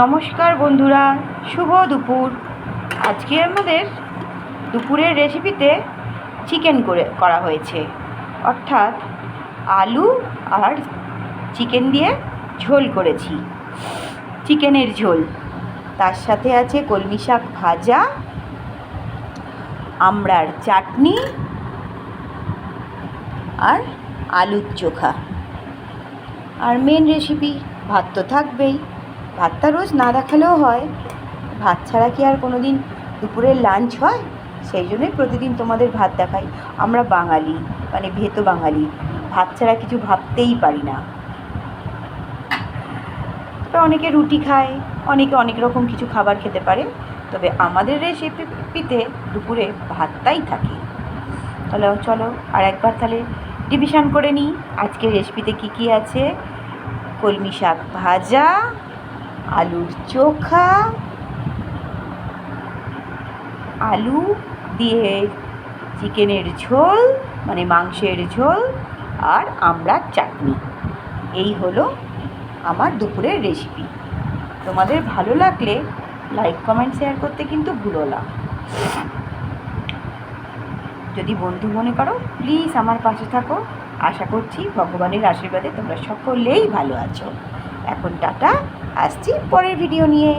নমস্কার বন্ধুরা, শুভ দুপুর। আজকে আমাদের দুপুরের রেসিপিতে চিকেন করা হয়েছে, অর্থাৎ আলু আর চিকেন দিয়ে ঝোল করেছি, চিকেনের ঝোল। তার সাথে আছে কলমি শাক ভাজা, আমড়ার চাটনি আর আলুর চোখা। আর মেন রেসিপি ভাত তো থাকবেই। ভাতটা রোজ না দেখালেও হয়, ভাত ছাড়া কি আর কোনো দিন দুপুরের লাঞ্চ হয়? সেই জন্যই প্রতিদিন তোমাদের ভাত দেখাই। আমরা বাঙালি, মানে ভেতো বাঙালি, ভাত ছাড়া কিছু ভাবতেই পারি না। তবে অনেকে রুটি খায়, অনেকে অনেক রকম কিছু খাবার খেতে পারে, তবে আমাদের রেসিপিতে দুপুরে ভাতটাই থাকে। তাহলে চলো আর একবার তাহলে ডিভিশন করে নিই। আজকের রেসিপিতে কী কী আছে: কলমি শাক ভাজা, আলুর চোখা, আলু দিয়ে চিকেনের ঝোল মানে মাংসের ঝোল, আর আমড়ার চাটনি। এই হলো আমার দুপুরের রেসিপি। তোমাদের ভালো লাগলে লাইক কমেন্ট শেয়ার করতে কিন্তু ভুলো না। যদি বন্ধু মনে করো, প্লিজ আমার পাশে থাকো। আশা করছি ভগবানের আশীর্বাদে তোমরা সকলেই ভালো আছো। এখন টাটা, আসছি পরের ভিডিও নিয়ে।